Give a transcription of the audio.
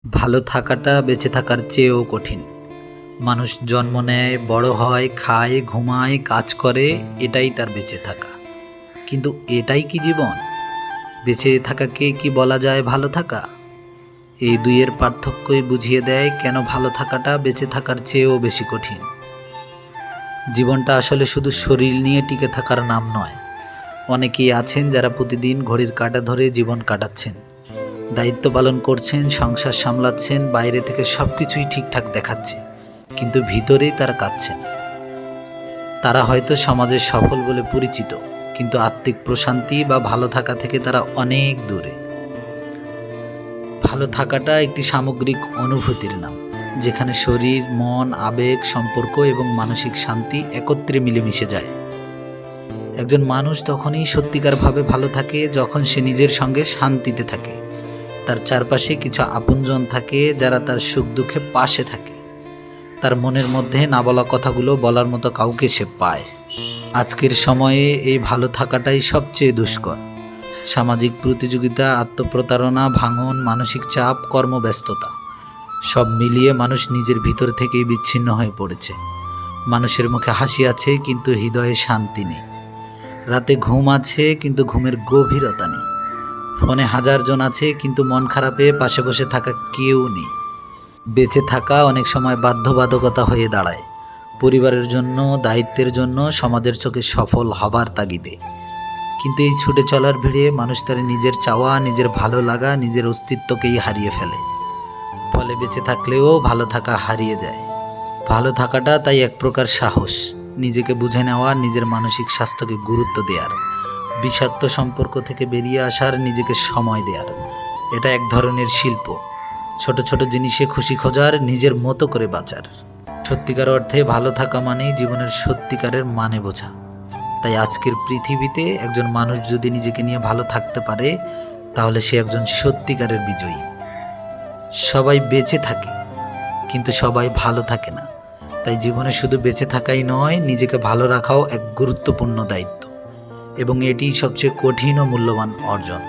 ভালো থাকাটা বেঁচে থাকার চেয়েও কঠিন। মানুষ জন্ম নেয়, বড় হয়, খায়, ঘুমায়, কাজ করে, এটাই তার বেঁচে থাকা। কিন্তু এটাই কি জীবন? বেঁচে থাকাকে কি বলা যায় ভালো থাকা? এই দুইয়ের পার্থক্যই বুঝিয়ে দেয় কেন ভালো থাকাটা বেঁচে থাকার চেয়েও বেশি কঠিন। জীবনটা আসলে শুধু শরীর নিয়ে টিকে থাকার নাম নয়। অনেকেই আছেন যারা প্রতিদিন ঘড়ির কাঁটা ধরে জীবন কাটাচ্ছেন, দায়িত্ব পালন করছেন, সংসার সামলাচ্ছেন, বাইরে থেকে সব কিছুই ঠিকঠাক দেখাচ্ছে, কিন্তু ভিতরেই তারা কাঁদছেন। তারা হয়তো সমাজের সফল বলে পরিচিত, কিন্তু আত্মিক প্রশান্তি বা ভালো থাকা থেকে তারা অনেক দূরে। ভালো থাকাটা একটি সামগ্রিক অনুভূতির নাম, যেখানে শরীর, মন, আবেগ, সম্পর্ক এবং মানসিক শান্তি একত্রে মিলেমিশে যায়। একজন মানুষ তখনই সত্যিকারভাবে ভালো থাকে যখন সে নিজের সঙ্গে শান্তিতে থাকে, তার চারপাশে কিছু আপনজন থাকে যারা তার সুখ দুঃখে পাশে থাকে, তার মনের মধ্যে না বলা কথাগুলো বলার মতো কাউকে সে পায়। আজকের সময়ে এই ভালো থাকাটাই সবচেয়ে দুষ্কর। সামাজিক প্রতিযোগিতা, আত্মপ্রতারণা, ভাঙন, মানসিক চাপ, কর্মব্যস্ততা সব মিলিয়ে মানুষ নিজের ভিতর থেকেই বিচ্ছিন্ন হয়ে পড়েছে। মানুষের মুখে হাসি আছে কিন্তু হৃদয়ে শান্তি নেই। রাতে ঘুম আছে কিন্তু ঘুমের গভীরতা নেই। ফোনে হাজার জন আছে কিন্তু মন খারাপে পাশে বসে থাকা কেউ নেই। বেঁচে থাকা অনেক সময় বাধ্যবাধকতা হয়ে দাঁড়ায়, পরিবারের জন্য, দায়িত্বের জন্য, সমাজের চোখে সফল হবার তাগিদে। কিন্তু এই ছুটে চলার ভিড়ে মানুষ তার নিজের চাওয়া, নিজের ভালো লাগা, নিজের অস্তিত্বকেই হারিয়ে ফেলে। ফলে বেঁচে থাকলেও ভালো থাকা হারিয়ে যায়। ভালো থাকাটা তাই এক প্রকার সাহস, নিজেকে বুঝে নেওয়া, নিজের মানসিক স্বাস্থ্যকে গুরুত্ব দেওয়ার, বিষাক্ত সম্পর্ক থেকে বেরিয়ে আসার, নিজেকে সময় দেওয়ার। এটা এক ধরনের শিল্প, ছোট ছোট জিনিসে খুশি খোঁজার, নিজের মতো করে বাঁচার। সত্যিকার অর্থে ভালো থাকা মানেই জীবনের সত্যিকারের মানে বোঝা। তাই আজকের পৃথিবীতে একজন মানুষ যদি নিজেকে নিয়ে ভালো থাকতে পারে, তাহলে সে একজন সত্যিকারের বিজয়ী। সবাই বেঁচে থাকে, কিন্তু সবাই ভালো থাকে না। তাই জীবনে শুধু বেঁচে থাকাই নয়, নিজেকে ভালো রাখাও এক গুরুত্বপূর্ণ দায়িত্ব, এবং এটিই সবচেয়ে কঠিন ও মূল্যবান অর্জন।